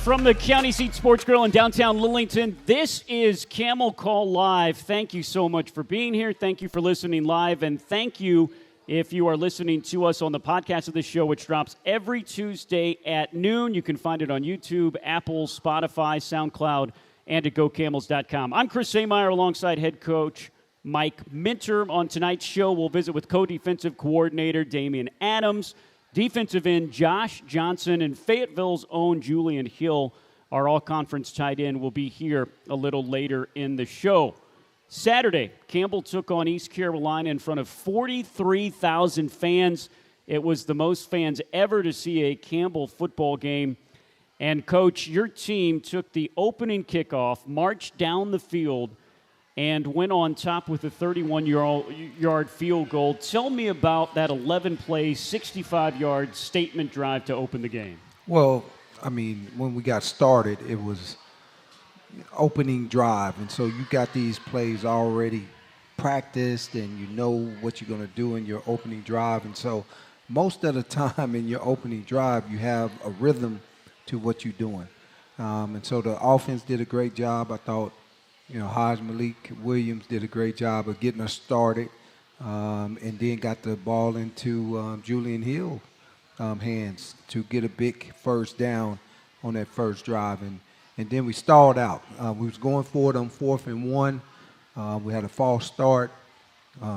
From the County Seat Sports Grill in downtown Lillington, this is Camel Call Live. Thank you so much for being here. Thank you for listening live, and thank you if you are listening to us on the podcast of this show, which drops every Tuesday at noon. You can find it on YouTube, Apple, Spotify, SoundCloud, and at GoCamels.com. I'm Chris Sameyer alongside head coach Mike Minter. On tonight's show, we'll visit with co-defensive coordinator Damien Adams, defensive end Josh Johnson, and Fayetteville's own Julian Hill. Our all-conference tight end will be here a little later in the show. Saturday, Campbell took on East Carolina in front of 43,000 fans. It was the most fans ever to see a Campbell football game. And, Coach, your team took the opening kickoff, marched down the field, and went on top with a 31-yard field goal. Tell me about that 11-play, 65-yard statement drive to open the game. Well, I mean, when we got started, it was opening drive, and so you got these plays already practiced, and you know what you're going to do in your opening drive. And so most of the time in your opening drive, you have a rhythm to what you're doing. And so the offense did a great job. I thought, Haj Malik Williams did a great job of getting us started, and then got the ball into Julian Hill hands to get a big first down on that first drive. And then we stalled out. We was going for it on 4th and 1. We had a false start.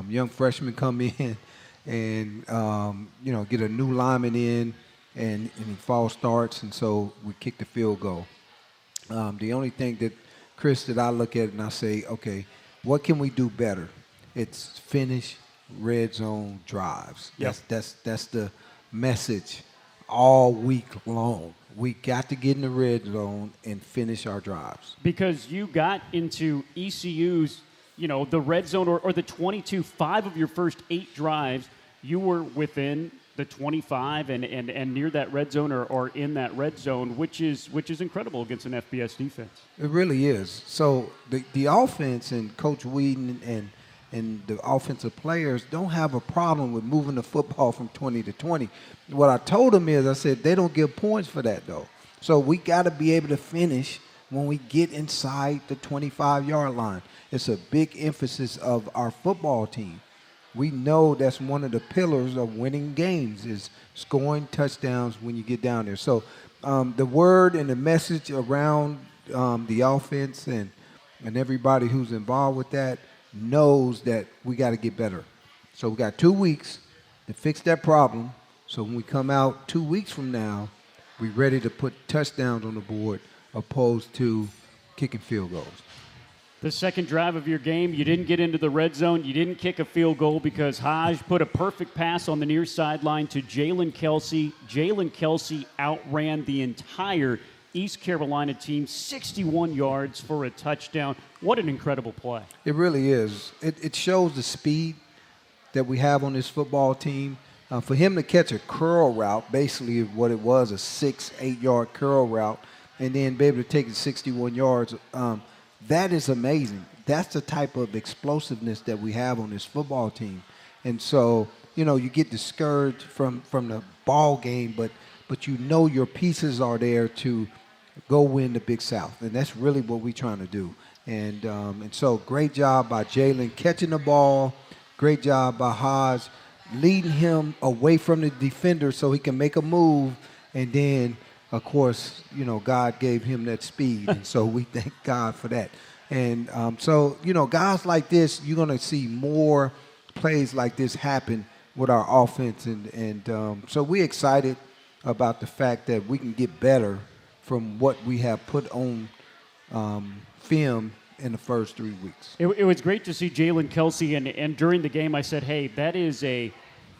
Young freshman come in and, get a new lineman in, and he false starts, and so we kicked the field goal. The only thing that, Chris, that I look at and I say, okay, what can we do better? It's finish red zone drives. Yep. That's the message all week long. We got to get in the red zone and finish our drives. Because you got into ECU's, the red zone or the 22, 5 of your first 8 drives, you were within the 25 and near that red zone or in that red zone, which is incredible against an FBS defense. It really is. So the offense and Coach Whedon and the offensive players don't have a problem with moving the football from 20 to 20. What I told them is, I said, they don't give points for that, though. So we got to be able to finish when we get inside the 25-yard line. It's a big emphasis of our football team. We know that's one of the pillars of winning games is scoring touchdowns when you get down there. So the word and the message around the offense and everybody who's involved with that knows that we got to get better. So we got 2 weeks to fix that problem. So when we come out 2 weeks from now, we're ready to put touchdowns on the board opposed to kicking field goals. The second drive of your game, you didn't get into the red zone. You didn't kick a field goal because Haj put a perfect pass on the near sideline to Jalen Kelsey. Jalen Kelsey outran the entire East Carolina team, 61 yards for a touchdown. What an incredible play. It really is. It shows the speed that we have on this football team. For him to catch a curl route, basically what it was, a 6-8 curl route, and then be able to take it 61 yards, that is amazing. That's the type of explosiveness that we have on this football team. And so, you get discouraged from the ball game, but your pieces are there to go win the Big South. And that's really what we're trying to do. And so great job by Jalen catching the ball. Great job by Haj leading him away from the defender so he can make a move. And then, of course, God gave him that speed. And so we thank God for that. And so, guys like this, you're going to see more plays like this happen with our offense. And so we're excited about the fact that we can get better from what we have put on film in the first 3 weeks. It was great to see Jalen Kelsey, and during the game I said, hey, that is a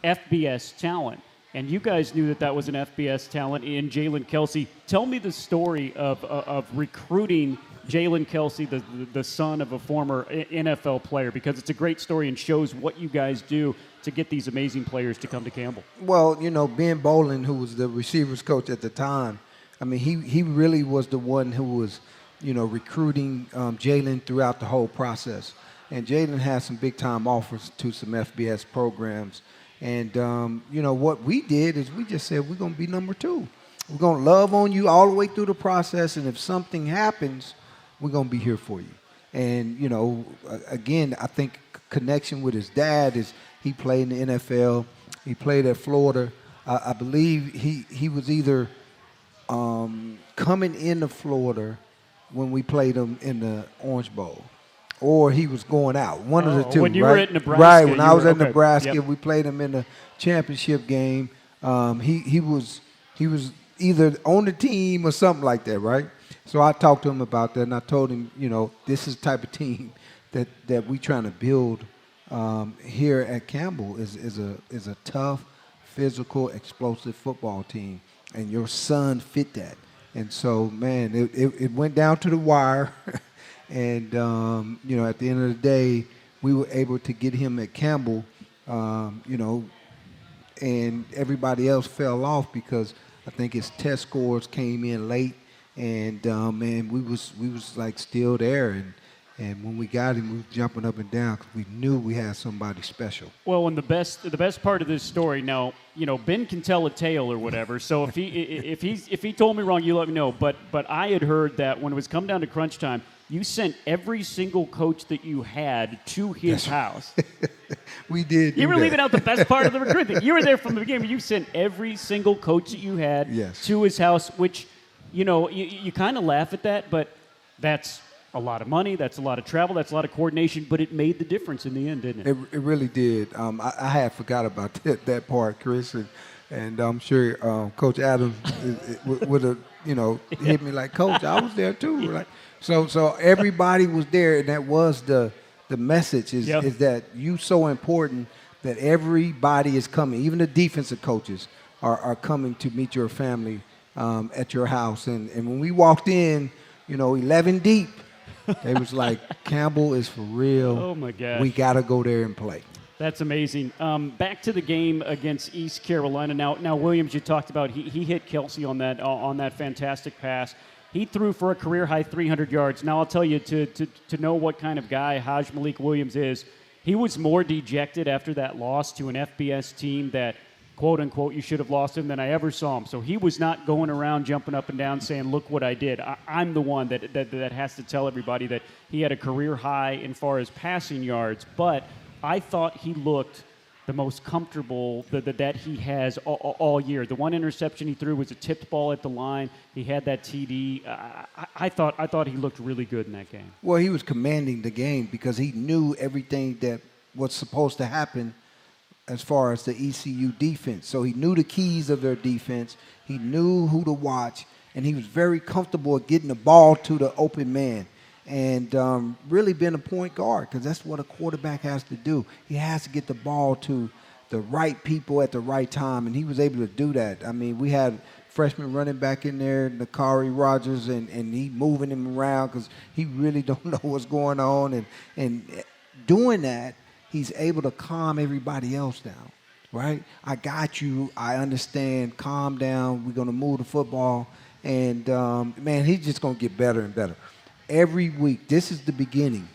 FBS talent. And you guys knew that was an FBS talent in Jalen Kelsey. Tell me the story of recruiting Jalen Kelsey, the son of a former NFL player, because it's a great story and shows what you guys do to get these amazing players to come to Campbell. Well, Ben Bolin, who was the receivers coach at the time, I mean, he really was the one who was, recruiting Jalen throughout the whole process. And Jalen had some big-time offers to some FBS programs. And, what we did is we just said we're going to be number 2. We're going to love on you all the way through the process, and if something happens, we're going to be here for you. And, again, I think connection with his dad is he played in the NFL. He played at Florida. I believe he was either coming into Florida when we played him in the Orange Bowl, or he was going out. One of the two. When you right? were at Nebraska. Right, when I was at Nebraska, yep. we played him in the championship game. He was either on the team or something like that, right? So I talked to him about that, and I told him, this is the type of team that we trying to build here at Campbell is a tough, physical, explosive football team, and your son fit that. And so, man, it went down to the wire, and at the end of the day, we were able to get him at Campbell, and everybody else fell off because I think his test scores came in late, and man, we was like still there, and when we got him, we were jumping up and down because we knew we had somebody special. Well, and the best part of this story now, Ben can tell a tale or whatever. So if he told me wrong, you let me know. But I had heard that when it was come down to crunch time, you sent every single coach that you had to his house. We did. You were leaving out the best part of the recruiting. You were there from the beginning. You sent every single coach that you had to his house, which, you kind of laugh at that, but that's a lot of money. That's a lot of travel. That's a lot of coordination. But it made the difference in the end, didn't it? It really did. I had forgot about that part, Chris, and I'm sure Coach Adams would have, hit me like, Coach, I was there too. Like, so everybody was there, and that was the message is that you so important that everybody is coming. Even the defensive coaches are coming to meet your family at your house. And when we walked in, 11 deep, they was like, Campbell is for real. Oh, my gosh. We got to go there and play. That's amazing. Back to the game against East Carolina. Now Williams, you talked about, he hit Kelsey on that fantastic pass. He threw for a career-high 300 yards. Now, I'll tell you, to know what kind of guy Haj Malik Williams is, he was more dejected after that loss to an FBS team that, quote-unquote, you should have lost him than I ever saw him. So he was not going around jumping up and down saying, look what I did. I'm the one that has to tell everybody that he had a career high in far as passing yards. But I thought he looked the most comfortable that he has all year. The one interception he threw was a tipped ball at the line. He had that TD. I thought he looked really good in that game. Well, he was commanding the game because he knew everything that was supposed to happen as far as the ECU defense. So he knew the keys of their defense. He knew who to watch, and he was very comfortable at getting the ball to the open man. And really being a point guard, because that's what a quarterback has to do. He has to get the ball to the right people at the right time, and he was able to do that. I mean, we had freshman running back in there, Nakari Rogers, and he moving him around because he really don't know what's going on. And doing that, he's able to calm everybody else down, right? I got you. I understand. Calm down. We're going to move the football. And, man, he's just going to get better and better. Every week, this is the beginning.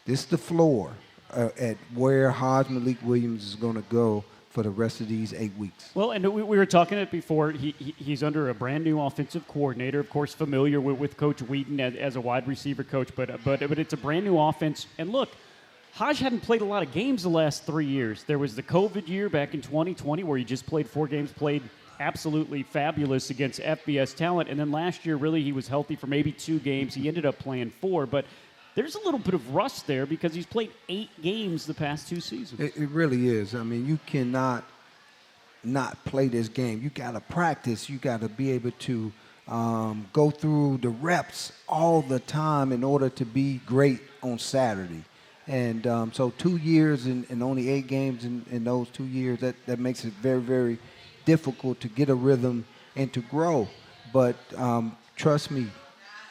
This is the floor at where Haj Malik Williams is going to go for the rest of these 8 weeks. Well, and we were talking it before. He's under a brand new offensive coordinator, of course, familiar with Coach Wheaton as a wide receiver coach, but it's a brand new offense. And look, Haj hadn't played a lot of games the last 3 years. There was the COVID year back in 2020 where he just played 4 games, played absolutely fabulous against FBS talent. And then last year, really, he was healthy for maybe 2 games. He ended up playing 4. But there's a little bit of rust there because he's played 8 games the past 2 seasons. It really is. I mean, you cannot not play this game. You got to practice. You got to be able to go through the reps all the time in order to be great on Saturday. And so 2 years and only 8 games in those 2 years, that makes it very, very difficult to get a rhythm and to grow. But trust me,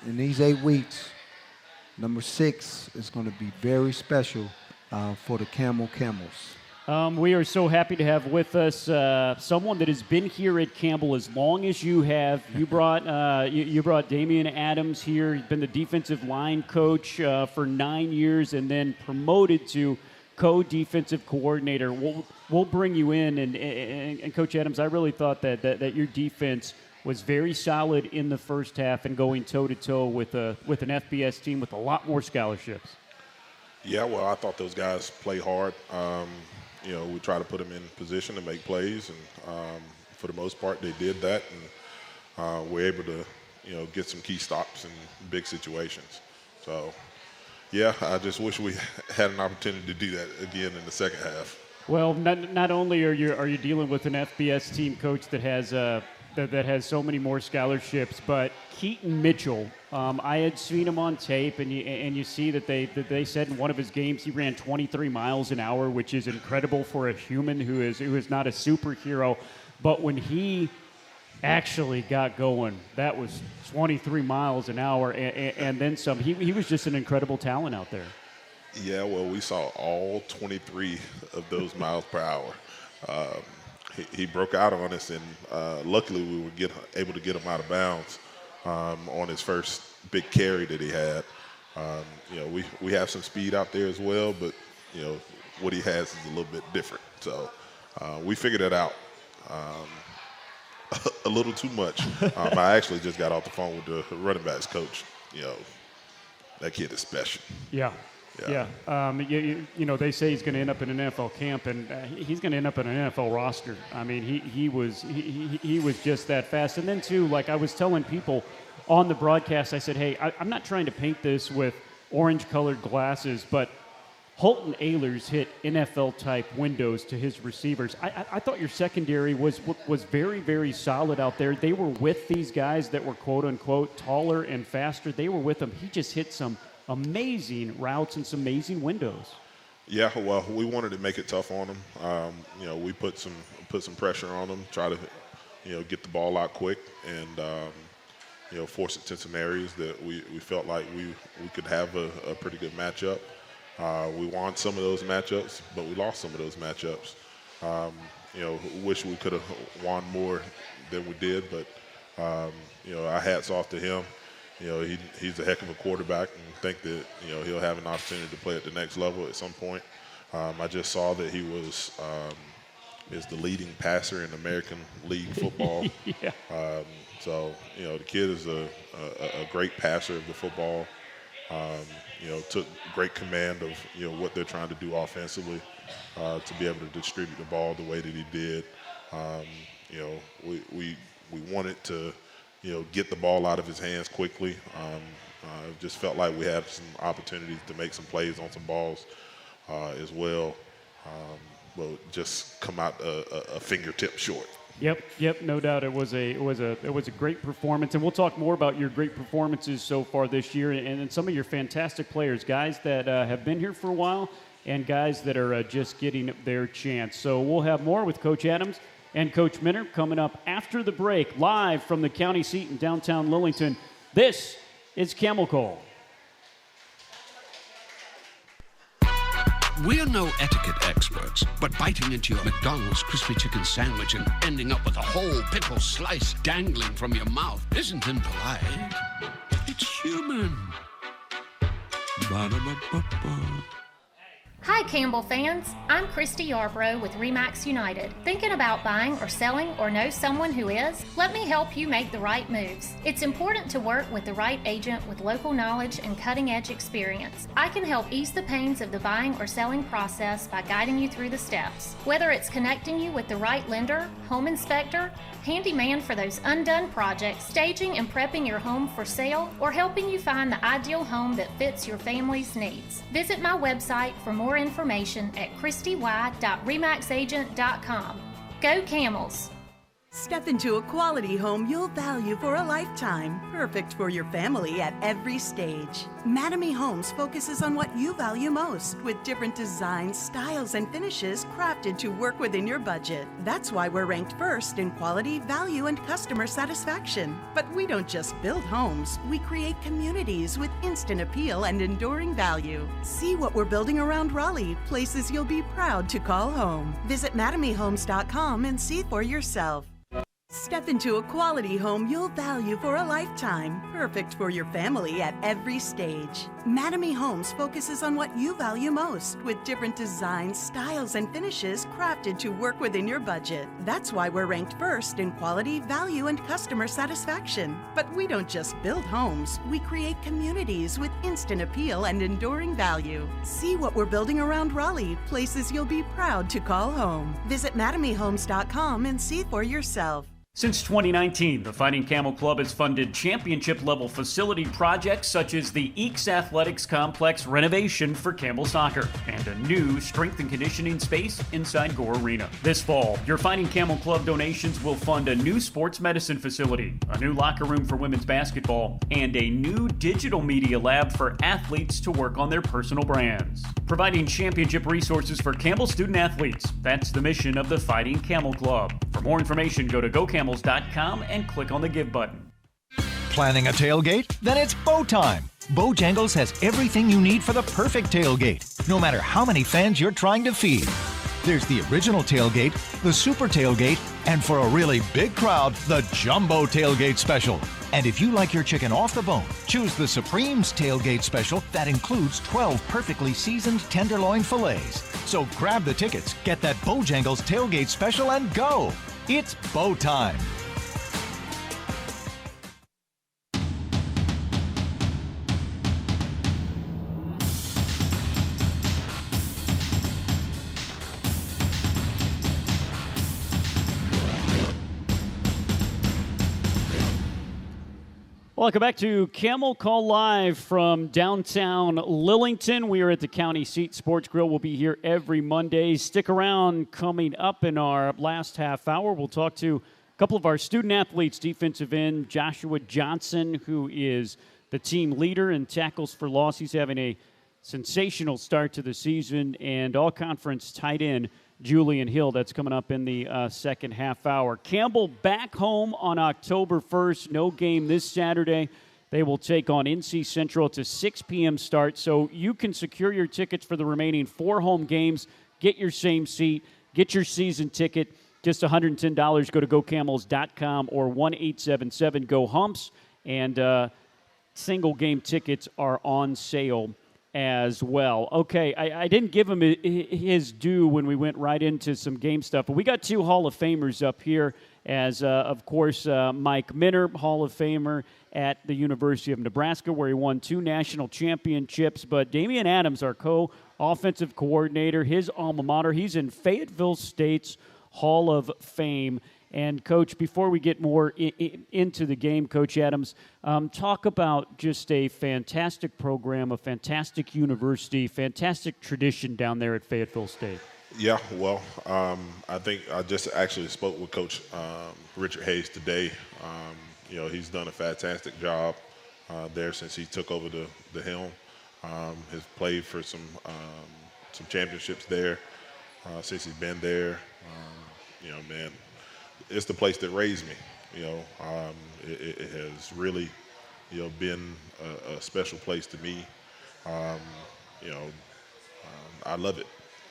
in these 8 weeks, number 6 is going to be very special for the Camels. We are so happy to have with us someone that has been here at Campbell as long as you have. You brought Damien Adams here. He's been the defensive line coach for 9 years and then promoted to co-defensive coordinator. We'll bring you in, and Coach Adams, I really thought that your defense was very solid in the first half and going toe-to-toe with an FBS team with a lot more scholarships. Yeah, well, I thought those guys play hard. We try to put them in position to make plays, and for the most part, they did that, and we're able to, get some key stops in big situations. So, yeah, I just wish we had an opportunity to do that again in the second half. Well, not only are you dealing with an FBS team, coach, that has that has so many more scholarships, but Keaton Mitchell, I had seen him on tape, and you see that they said in one of his games he ran 23 miles an hour, which is incredible for a human who is not a superhero. But when he actually got going, that was 23 miles an hour and then some. He was just an incredible talent out there. Yeah, well, we saw all 23 of those miles per hour. He broke out on us, and luckily we were able to get him out of bounds on his first big carry that he had. We have some speed out there as well, but what he has is a little bit different. So we figured it out a little too much. I actually just got off the phone with the running backs coach. That kid is special. Yeah. They say he's going to end up in an NFL camp, and he's going to end up in an NFL roster. I mean, he was just that fast. And then, too, like I was telling people on the broadcast, I said, hey, I'm not trying to paint this with orange-colored glasses, but Holton Ahlers hit NFL-type windows to his receivers. I thought your secondary was very, very solid out there. They were with these guys that were, quote-unquote, taller and faster. They were with them. He just hit some amazing routes and some amazing windows. Yeah, well, we wanted to make it tough on them. We put some pressure on them, try to, get the ball out quick, and force it to some areas that we felt like we could have a pretty good matchup. We won some of those matchups, but we lost some of those matchups. Wish we could have won more than we did, but our hats off to him. He's a heck of a quarterback, and think that he'll have an opportunity to play at the next level at some point. I just saw that he is the leading passer in American League football. Yeah. So the kid is a great passer of the football. Took great command of what they're trying to do offensively to be able to distribute the ball the way that he did. We wanted to get the ball out of his hands quickly. Just felt like we had some opportunities to make some plays on some balls as well, but just come out a fingertip short. Yep, no doubt. It was a great performance, and we'll talk more about your great performances so far this year, and some of your fantastic players, guys that have been here for a while, and guys that are just getting their chance. So we'll have more with Coach Adams and Coach Minner coming up after the break, live from the county seat in downtown Lillington. This is Camel Call. We're no etiquette experts, but biting into your McDonald's crispy chicken sandwich and ending up with a whole pickle slice dangling from your mouth isn't impolite. It's human. Ba-da-ba-ba-ba. Hi Campbell fans, I'm Christy Yarbrough with RE/MAX United. Thinking about buying or selling or know someone who is? Let me help you make the right moves. It's important to work with the right agent with local knowledge and cutting-edge experience. I can help ease the pains of the buying or selling process by guiding you through the steps. Whether it's connecting you with the right lender, home inspector, handyman for those undone projects, staging and prepping your home for sale, or helping you find the ideal home that fits your family's needs. Visit my website for more information at christy.remaxagent.com. Go Camels! Step into a quality home you'll value for a lifetime, perfect for your family at every stage. Mattamy Homes focuses on what you value most, with different designs, styles, and finishes crafted to work within your budget. That's why we're ranked first in quality, value, and customer satisfaction. But we don't just build homes, we create communities with instant appeal and enduring value. See what we're building around Raleigh, places you'll be proud to call home. Visit mattamyhomes.com and see for yourself. Step into a quality home you'll value for a lifetime, perfect for your family at every stage. Mattamy Homes focuses on what you value most, with different designs, styles, and finishes crafted to work within your budget. That's why we're ranked first in quality, value, and customer satisfaction. But we don't just build homes, we create communities with instant appeal and enduring value. See what we're building around Raleigh, places you'll be proud to call home. Visit MattamyHomes.com and see for yourself. Since 2019, the Fighting Camel Club has funded championship-level facility projects such as the Eakes Athletics Complex renovation for Campbell Soccer and a new strength and conditioning space inside Gore Arena. This fall, your Fighting Camel Club donations will fund a new sports medicine facility, a new locker room for women's basketball, and a new digital media lab for athletes to work on their personal brands. Providing championship resources for Campbell student athletes. That's the mission of the Fighting Camel Club. For more information, go to GoCamels.com and click on the Give button. Planning a tailgate? Then it's Bow time. Bojangles has everything you need for the perfect tailgate, no matter how many fans you're trying to feed. There's the original tailgate, the super tailgate, and for a really big crowd, the jumbo tailgate special. And if you like your chicken off the bone, choose the Supreme's tailgate special that includes 12 perfectly seasoned tenderloin fillets. So grab the tickets, get that Bojangles tailgate special, and go. It's Bow time. Welcome back to Camel Call Live from downtown Lillington. We are at the County Seat Sports Grill. We'll be here every Monday. Stick around. Coming up in our last half hour, we'll talk to a couple of our student athletes. Defensive end Joshua Johnson, who is the team leader in tackles for loss. He's having a sensational start to the season. And all-conference tight end Julian Hill. That's coming up in the second half hour. Campbell back home on October 1st. No game this Saturday. They will take on NC Central. It's a 6 p.m. start, so you can secure your tickets for the remaining 4 home games. Get your same seat. Get your season ticket. Just $110. Go to GoCamels.com or 1-877-GO-HUMPS. And single game tickets are on sale as well. Okay, I didn't give him his due when we went right into some game stuff, but we got 2 Hall of Famers up here as, of course, Mike Minner, Hall of Famer at the University of Nebraska, where he won 2 national championships, but Damien Adams, our co-offensive coordinator, his alma mater, he's in Fayetteville State's Hall of Fame. And, Coach, before we get more into the game, Coach Adams, talk about just a fantastic program, a fantastic university, fantastic tradition down there at Fayetteville State. Yeah, well, I think I just actually spoke with Coach Richard Hayes today. He's done a fantastic job there since he took over the helm. Has played for some championships there since he's been there. Man, it's the place that raised me. It has really, been a special place to me. I love it.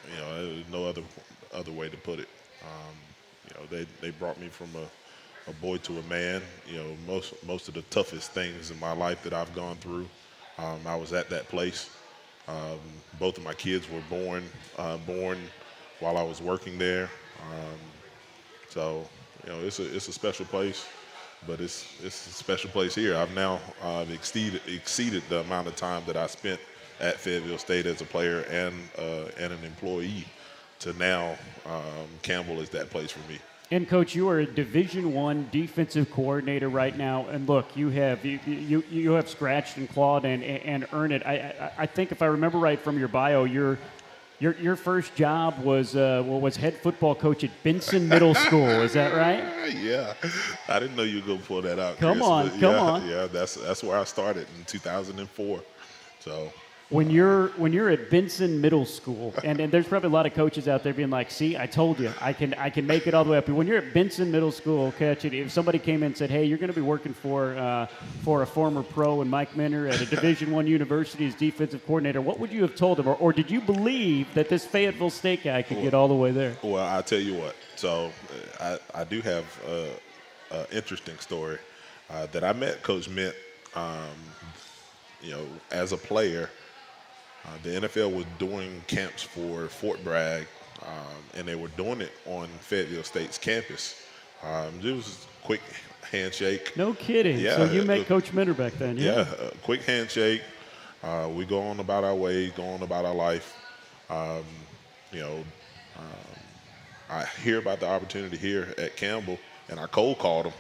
There's no other way to put it. They brought me from a boy to a man. Most of the toughest things in my life that I've gone through, I was at that place. Both of my kids were born while I was working there. So it's a special place, but it's a special place here. I've now exceeded the amount of time that I spent at Fayetteville State as a player and an employee to now Campbell is that place for me. And, Coach, you are a Division I defensive coordinator right now, and look, you have scratched and clawed and earned it. I think if I remember right from your bio, Your first job was head football coach at Benson Middle School. Is that right? Yeah, I didn't know you were gonna pull that out. Come Chris, on. Yeah, that's where I started in 2004. So when you're at Benson Middle School, and there's probably a lot of coaches out there being like, "See, I told you, I can make it all the way up." When you're at Benson Middle School, Coach, if somebody came in and said, "Hey, you're going to be working for a former pro and Mike Minner at a Division I university as defensive coordinator," what would you have told them, or did you believe that this Fayetteville State guy could get all the way there? Well, I'll tell you what. So I do have interesting story that I met Coach Mint, as a player. The NFL was doing camps for Fort Bragg, and they were doing it on Fayetteville State's campus. It was a quick handshake. No kidding. Yeah, So you met Coach Minter back then, yeah? Yeah, a quick handshake. We go on about our way, go on about our life. I hear about the opportunity here at Campbell, and I cold called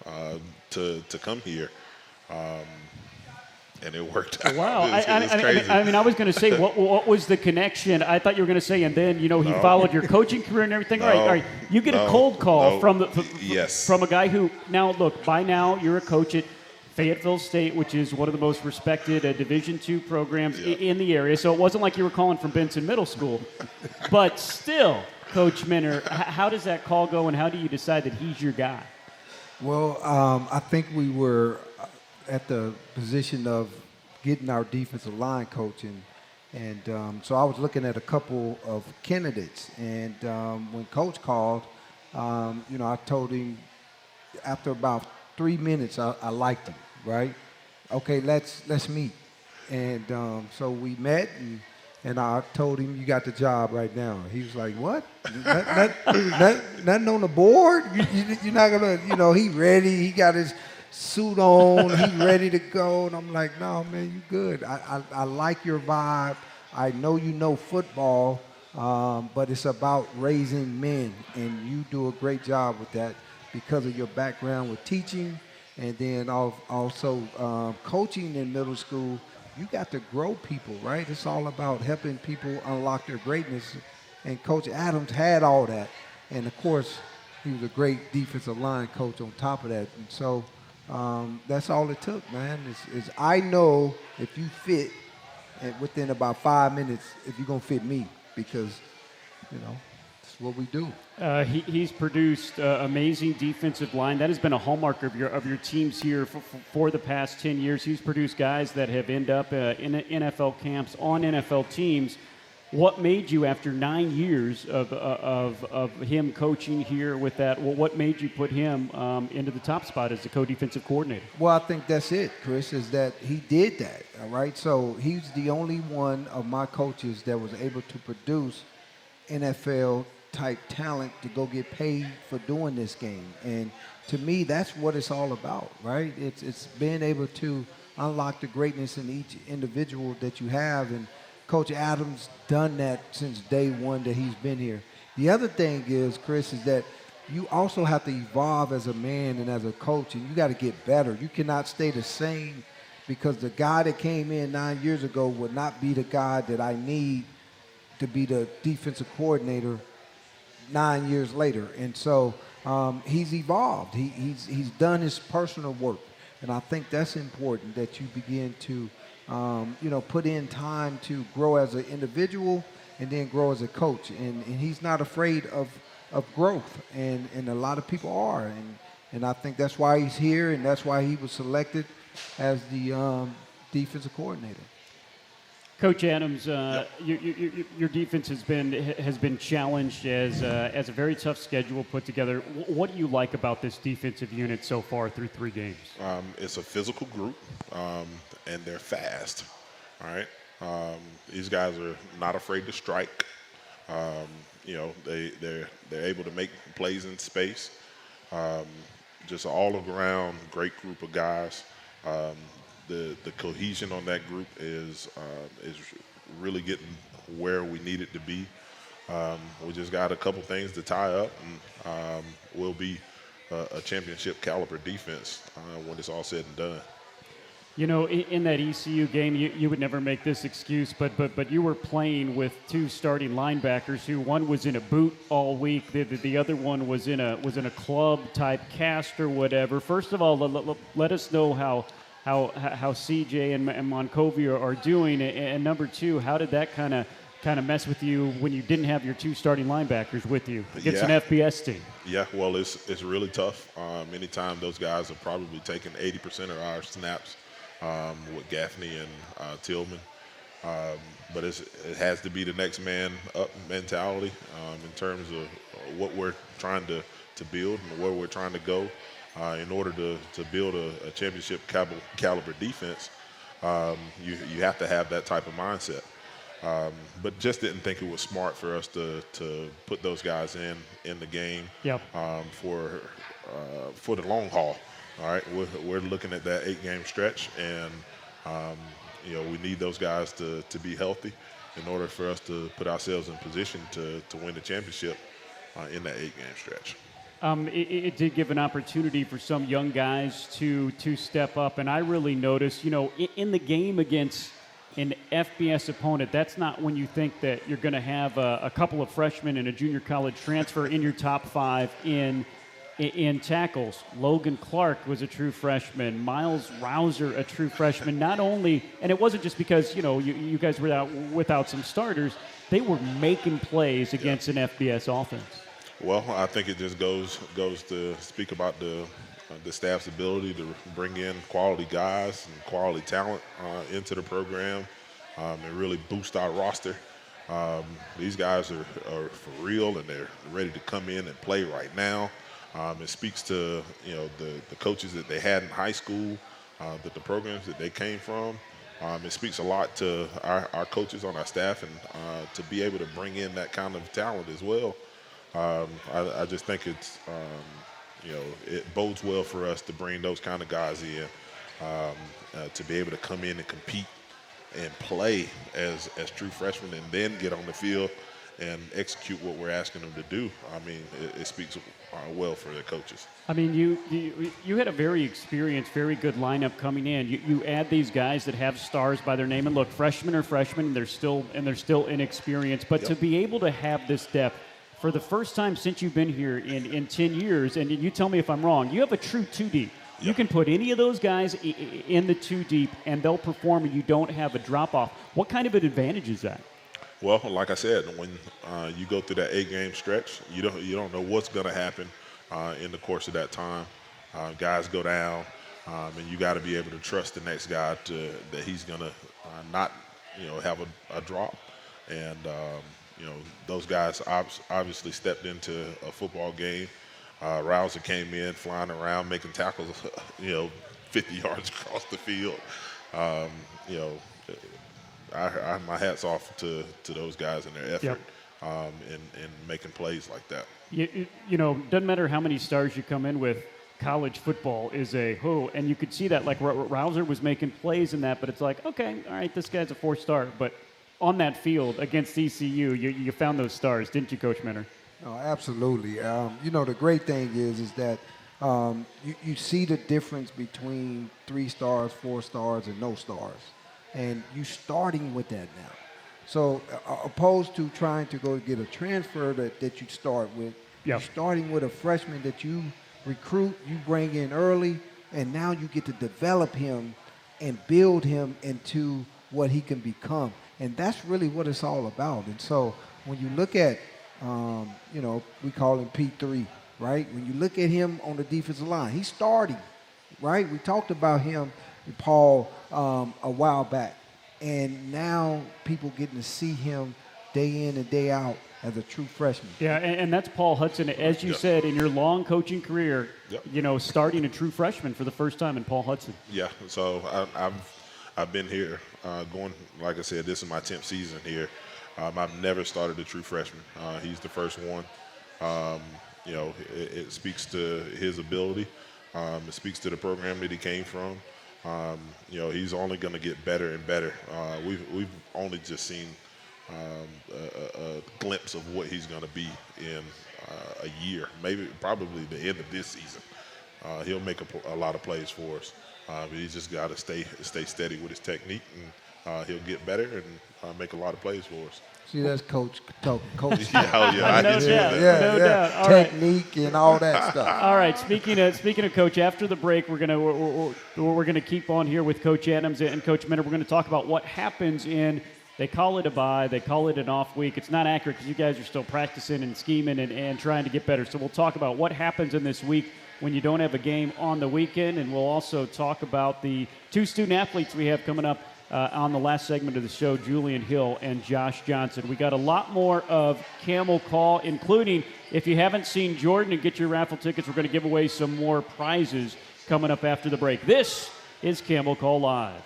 him to come here. And it worked out. Wow. It's crazy. I was going to say, what was the connection? I thought you were going to say, and then, he followed your coaching career and everything. No, all right. You get a cold call from yes. from a guy who, now, look, by now you're a coach at Fayetteville State, which is one of the most respected Division II programs in the area. So it wasn't like you were calling from Benson Middle School. But still, Coach Minter, how does that call go, and how do you decide that he's your guy? Well, I think we were at the position of getting our defensive line coaching. And so I was looking at a couple of candidates. And when Coach called, I told him after about 3 minutes, I liked him, right? Okay, let's meet. And so we met, and I told him, you got the job right now. He was like, what? Nothing on the board? You're not going to, he ready. He got his suit on. He ready to go. And I'm like, no, man, you good. I like your vibe. I know you know football, but it's about raising men, and you do a great job with that because of your background with teaching, and then also coaching in middle school. You got to grow people, right? It's all about helping people unlock their greatness, and Coach Adams had all that. And, of course, he was a great defensive line coach on top of that. And so that's all it took, man, is I know if you fit within about 5 minutes, if you're going to fit me, because, it's what we do. He's produced amazing defensive line. That has been a hallmark of your teams here for the past 10 years. He's produced guys that have ended up in NFL camps on NFL teams. What made you, after 9 years of him coaching here with that, what made you put him into the top spot as the co-defensive coordinator? Well, I think that's it, Chris, is that he did that, all right? So he's the only one of my coaches that was able to produce NFL-type talent to go get paid for doing this game. And to me, that's what it's all about, right? It's being able to unlock the greatness in each individual that you have, and Coach Adams done that since day one that he's been here. The other thing is, Chris, is that you also have to evolve as a man and as a coach, and you got to get better. You cannot stay the same, because the guy that came in 9 years ago would not be the guy that I need to be the defensive coordinator 9 years later. And so he's evolved. He's done his personal work, and I think that's important, that you begin to put in time to grow as an individual and then grow as a coach. And he's not afraid of growth, and a lot of people are. And I think that's why he's here, and that's why he was selected as the defensive coordinator. Coach Adams, your defense has been challenged as a very tough schedule put together. What do you like about this defensive unit so far through 3 games? It's a physical group, and they're fast. All right, these guys are not afraid to strike. They're able to make plays in space. Just an all around great group of guys. The cohesion on that group is really getting where we need it to be. We just got a couple things to tie up, and we'll be a championship caliber defense when it's all said and done. In that ECU game, you would never make this excuse, but you were playing with 2 starting linebackers who, one was in a boot all week, the other one was in a club type cast or whatever. First of all, let us know how CJ and Moncovia are doing, and number 2, how did that kind of mess with you when you didn't have your 2 starting linebackers with you against an FBS team? Yeah, well, it's really tough. Anytime those guys have probably taken 80% of our snaps with Gaffney and Tillman. But it has to be the next man up mentality in terms of what we're trying to build and where we're trying to go. in order to build a championship caliber defense, you have to have that type of mindset. But just didn't think it was smart for us to put those guys in the game for the long haul. All right, we're looking at that 8-game stretch, and we need those guys to be healthy in order for us to put ourselves in position to win the championship in that 8-game stretch. It did give an opportunity for some young guys to step up, and I really noticed, in the game against an FBS opponent, that's not when you think that you're going to have a couple of freshmen and a junior college transfer in your top 5 in tackles. Logan Clark was a true freshman. Miles Rouser, a true freshman. Not only, and it wasn't just because, you guys were without some starters, they were making plays against an FBS offense. Well, I think it just goes to speak about the staff's ability to bring in quality guys and quality talent into the program and really boost our roster. These guys are for real, and they're ready to come in and play right now. It speaks to the coaches that they had in high school, the programs that they came from. It speaks a lot to our coaches on our staff, and to be able to bring in that kind of talent as well. I just think it's it bodes well for us to bring those kind of guys in, to be able to come in and compete and play as true freshmen, and then get on the field and execute what we're asking them to do. I mean, it speaks well for the coaches. I mean, you had a very experienced, very good lineup coming in. You add these guys that have stars by their name, and look, freshmen are freshmen, and they're still inexperienced. But to be able to have this depth for the first time since you've been here in 10 years, and you tell me if I'm wrong, you have a true 2-deep. Yep. You can put any of those guys in the 2-deep, and they'll perform, and you don't have a drop-off. What kind of an advantage is that? Well, like I said, when you go through that 8-game stretch, you don't know what's going to happen in the course of that time. Guys go down, and you got to be able to trust the next guy that he's going to not have a drop. And those guys obviously stepped into a football game. Rouser came in flying around, making tackles, 50 yards across the field. My hat's off to those guys and their effort in making plays like that. Doesn't matter how many stars you come in with, college football is and you could see that, like Rouser was making plays in that, but it's like, okay, all right, this guy's a 4-star, but on that field against ECU, you found those stars, didn't you, Coach Minter? Oh, absolutely. The great thing is that you see the difference between 3 stars, 4 stars, and no stars. And you're starting with that now. So opposed to trying to go get a transfer that you start with, you're starting with a freshman that you recruit, you bring in early, and now you get to develop him and build him into what he can become. And that's really what it's all about. And so when you look at, we call him P3, right? When you look at him on the defensive line, he's starting, right? We talked about him, Paul, a while back. And now people getting to see him day in and day out as a true freshman. Yeah, and that's Paul Hudson. As you said, in your long coaching career, starting a true freshman for the first time in Paul Hudson. Yeah, so I've been here going, like I said, this is my 10th season here. I've never started a true freshman. He's the first one. It speaks to his ability. It speaks to the program that he came from. He's only going to get better and better. We've only just seen a glimpse of what he's going to be in a year, probably the end of this season. He'll make a lot of plays for us. But he's just got to stay steady with his technique, and he'll get better and make a lot of plays for us. See, that's Coach talking. Coach. I no can see doubt. that. No doubt. All Technique and all that stuff. All right. Speaking of Coach, after the break, we're gonna keep on here with Coach Adams and Coach Minter. We're gonna talk about what happens in. They call it a bye. They call it an off week. It's not accurate because you guys are still practicing and scheming and trying to get better. So we'll talk about what happens in this week when you don't have a game on the weekend, and we'll also talk about the 2 student athletes we have coming up on the last segment of the show, Julian Hill and Josh Johnson. We got a lot more of Camel Call, including, if you haven't seen Jordan and get your raffle tickets, we're going to give away some more prizes coming up after the break. This is Camel Call Live.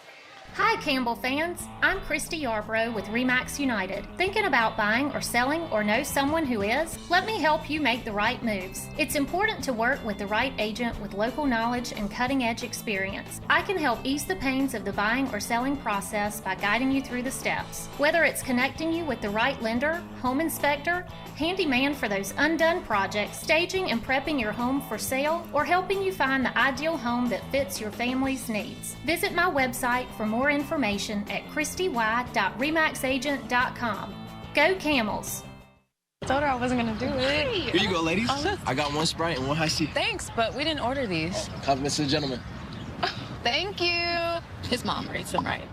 Hi, Campbell fans. I'm Christy Yarbrough with RE/MAX United. Thinking about buying or selling or know someone who is? Let me help you make the right moves. It's important to work with the right agent with local knowledge and cutting-edge experience. I can help ease the pains of the buying or selling process by guiding you through the steps. Whether it's connecting you with the right lender, home inspector, handyman for those undone projects, staging and prepping your home for sale, or helping you find the ideal home that fits your family's needs. Visit my website for more information at christy.remaxagent.com. Go Camels! I told her I wasn't gonna do it. Here you go, ladies. I got one Sprite and one High C. Thanks, but we didn't order these. Compliments to the gentleman. Thank you. His mom rates them right.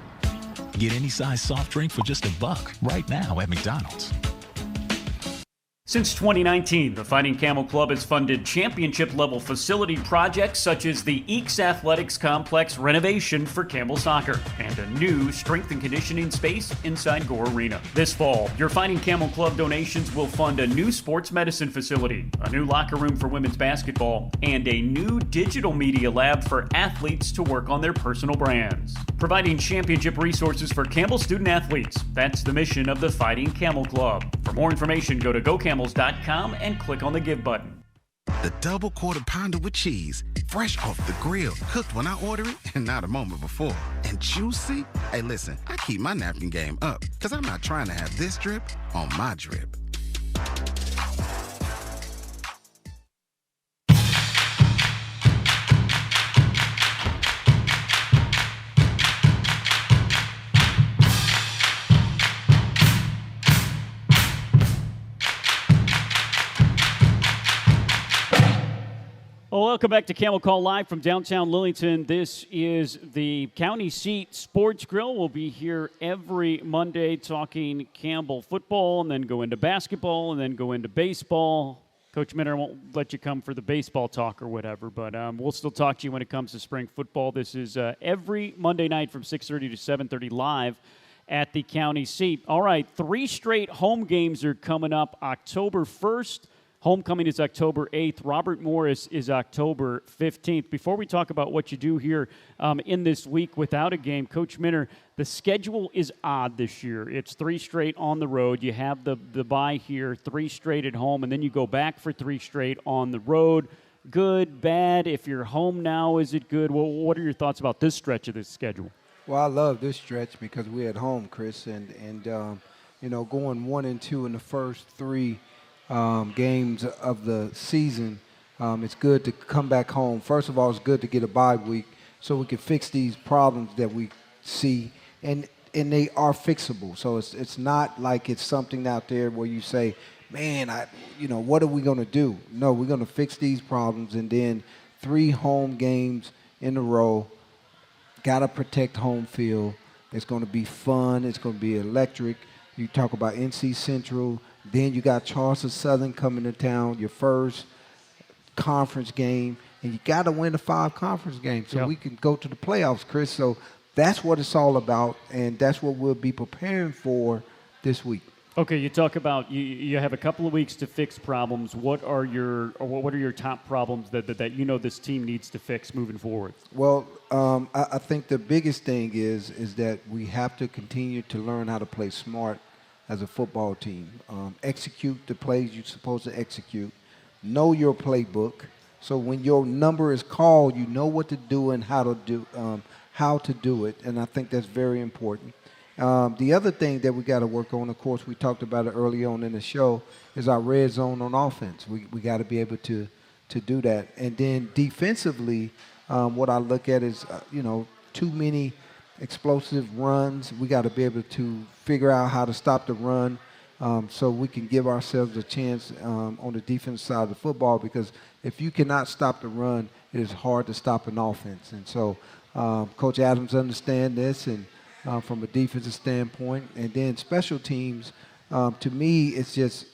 Get any size soft drink for just $1 right now at McDonald's. Since 2019, the Fighting Camel Club has funded championship-level facility projects such as the Eeks Athletics Complex renovation for Campbell Soccer and a new strength and conditioning space inside Gore Arena. This fall, your Fighting Camel Club donations will fund a new sports medicine facility, a new locker room for women's basketball, and a new digital media lab for athletes to work on their personal brands. Providing championship resources for Campbell student athletes. That's the mission of the Fighting Camel Club. For more information, go to GoCamels.com and click on the Give button. The double quarter pounder with cheese, fresh off the grill, cooked when I order it and not a moment before. And juicy? Hey, listen, I keep my napkin game up because I'm not trying to have this drip on my drip. Well, welcome back to Camel Call Live from downtown Lillington. This is the county seat Sports Grill. We'll be here every Monday talking Campbell football and then go into basketball and then go into baseball. Coach Minner won't let you come for the baseball talk or whatever, but we'll still talk to you when it comes to spring football. This is every Monday night from 6:30 to 7:30 live at the county seat. All right, 3 straight home games are coming up October 1st. Homecoming is October 8th. Robert Morris is October 15th. Before we talk about what you do here in this week without a game, Coach Minner, the schedule is odd this year. It's 3 straight on the road. You have the bye here, 3 straight at home, and then you go back for 3 straight on the road. Good, bad? If you're home now, is it good? Well, what are your thoughts about this stretch of this schedule? Well, I love this stretch because we're at home, Chris, and going 1 and 2 in the first 3 games of the season, it's good to come back home. First of all, it's good to get a bye week so we can fix these problems that we see, and they are fixable. So it's not like it's something out there where you say, man, what are we going to do? No, we're going to fix these problems, and then 3 home games in a row. Got to protect home field. It's going to be fun. It's going to be electric. You talk about NC Central. Then you got Charleston Southern coming to town, your first conference game, and you got to win the 5 conference games so we can go to the playoffs, Chris. So that's what it's all about, and that's what we'll be preparing for this week. Okay, you talk about you have a couple of weeks to fix problems. What are your top problems that this team needs to fix moving forward? Well, I think the biggest thing is that we have to continue to learn how to play smart as a football team. Execute the plays you're supposed to execute. Know your playbook. So when your number is called, you know what to do and how to do it. And I think that's very important. The other thing that we got to work on, of course, we talked about it early on in the show, is our red zone on offense. We got to be able to do that. And then defensively, what I look at is, too many explosive runs. We got to be able to figure out how to stop the run so we can give ourselves a chance on the defense side of the football, because if you cannot stop the run, it is hard to stop an offense. And so Coach Adams understands this, and from a defensive standpoint. And then special teams, to me, it's just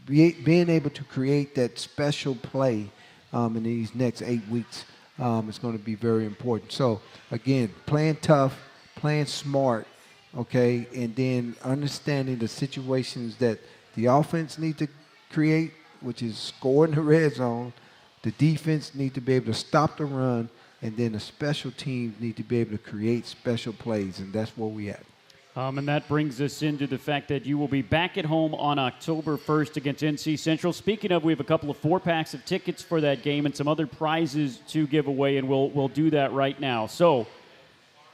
being able to create that special play in these next 8 weeks is going to be very important. So, again, playing tough, playing smart, okay, and then understanding the situations that the offense need to create, which is score in the red zone. The defense need to be able to stop the run, and then the special teams need to be able to create special plays, and that's where we at. And that brings us into the fact that you will be back at home on October 1st against NC Central. Speaking of, we have a couple of 4-packs of tickets for that game and some other prizes to give away, and we'll do that right now. So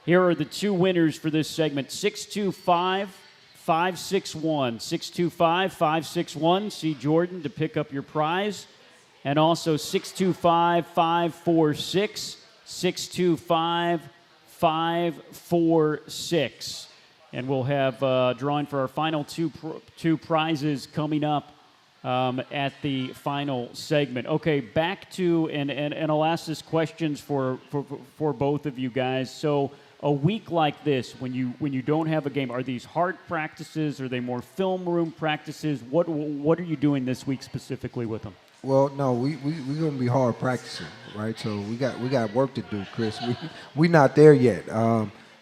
here are the two winners for this segment, 625-561. 625-561. See Jordan to pick up your prize. And also 625-546. 625-546. And we'll have drawing for our final two prizes coming up at the final segment. Okay, back to, and I'll ask this questions for both of you guys. So a week like this, when you don't have a game, are these hard practices? Are they more film room practices? What are you doing this week specifically with them? Well, no, we're gonna be hard practicing, right? So we got work to do, Chris. We're not there yet.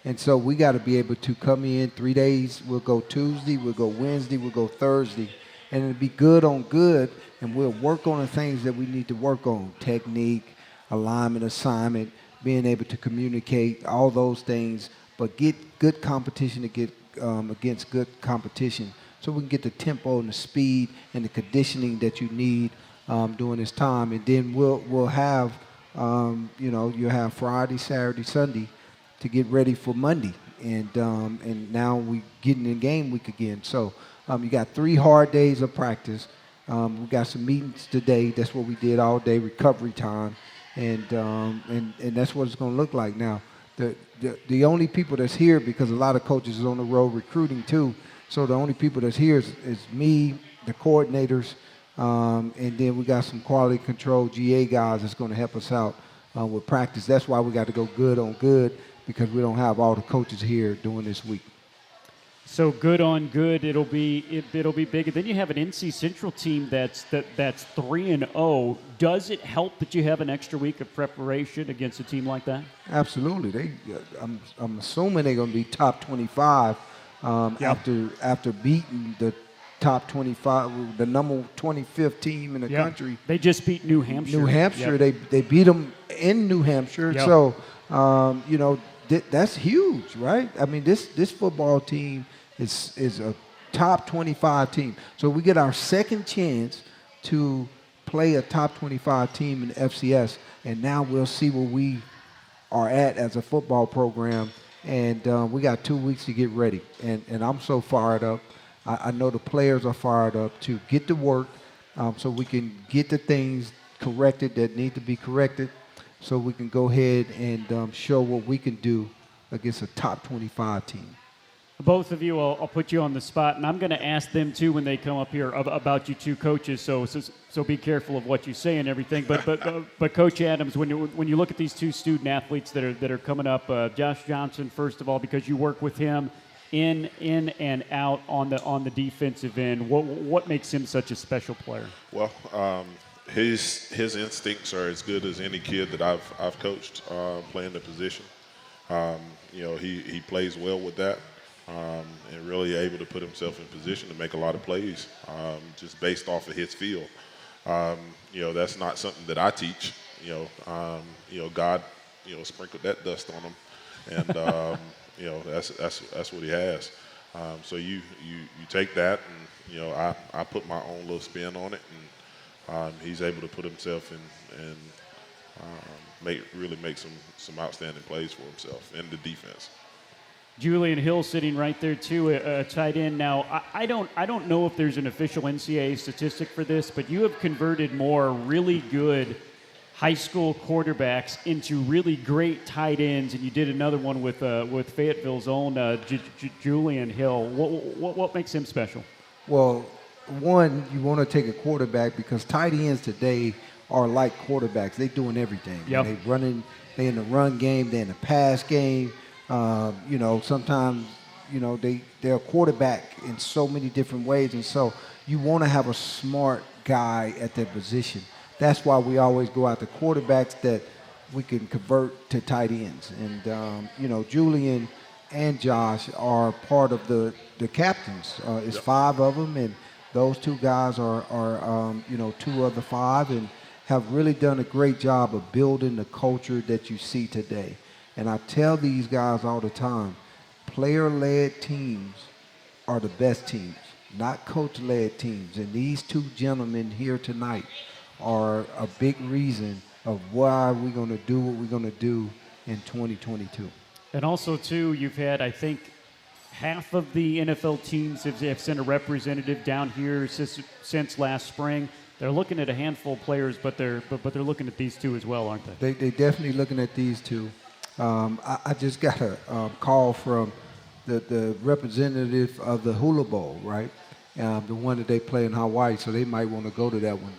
And so we got to be able to come in 3 days. We'll go Tuesday, we'll go Wednesday, we'll go Thursday. And it'll be good on good, and we'll work on the things that we need to work on, technique, alignment, assignment, being able to communicate, all those things, but get good competition to get against good competition so we can get the tempo and the speed and the conditioning that you need during this time. And then we'll have, you'll have Friday, Saturday, Sunday to get ready for Monday, and now we getting in game week again. So you got 3 hard days of practice. We got some meetings today. That's what we did all day, recovery time, and that's what it's going to look like. Now, the only people that's here, because a lot of coaches is on the road recruiting too. So the only people that's here is me, the coordinators, and then we got some quality control GA guys that's going to help us out with practice. That's why we got to go good on good, because we don't have all the coaches here during this week. So good on good, it'll be big. And then you have an NC Central team that's 3-0. Does it help that you have an extra week of preparation against a team like that? Absolutely. I'm assuming they're going to be top 25 after beating the top 25, the number 25th team in the country. They just beat New Hampshire. They beat them in New Hampshire. Yep. So that's huge, right? I mean, this football team is a top 25 team. So we get our second chance to play a top 25 team in the FCS, and now we'll see where we are at as a football program. And we got 2 weeks to get ready. And I'm so fired up. I know the players are fired up to get to work so we can get the things corrected that need to be corrected, so we can go ahead and show what we can do against a top 25 team. Both of you, I'll put you on the spot, and I'm going to ask them too when they come up here about you two coaches. So be careful of what you say and everything. But Coach Adams, when you look at these two student athletes that are coming up, Josh Johnson, first of all, because you work with him in and out on the defensive end, what makes him such a special player? Well, his instincts are as good as any kid that I've coached playing the position. He plays well with that. And really able to put himself in position to make a lot of plays just based off of his feel. That's not something that I teach. God, sprinkled that dust on him, and that's what he has. So you take that, and I put my own little spin on it, and he's able to put himself in and make some outstanding plays for himself and the defense. Julian Hill sitting right there too, a tight end. Now, I don't know if there's an official NCAA statistic for this, but you have converted more really good high school quarterbacks into really great tight ends, and you did another one with Fayetteville's own Julian Hill. What makes him special? Well, one, you want to take a quarterback because tight ends today are like quarterbacks. They're doing everything. Yep. They in the run game, they're in the pass game. Sometimes, they're a quarterback in so many different ways. And so you want to have a smart guy at that position. That's why we always go out to quarterbacks that we can convert to tight ends. And, Julian and Josh are part of the captains. It's 5 of them, and those 2 guys are 2 of the 5, and have really done a great job of building the culture that you see today. And I tell these guys all the time, player-led teams are the best teams, not coach-led teams. And these 2 gentlemen here tonight are a big reason of why we're going to do what we're going to do in 2022. And also, too, you've had, I think, half of the NFL teams have sent a representative down here since last spring. They're looking at a handful of players, but they're looking at these 2 as well, aren't they? They're definitely looking at these 2. I just got a call from the representative of the Hula Bowl, right? The one that they play in Hawaii, so they might want to go to that one.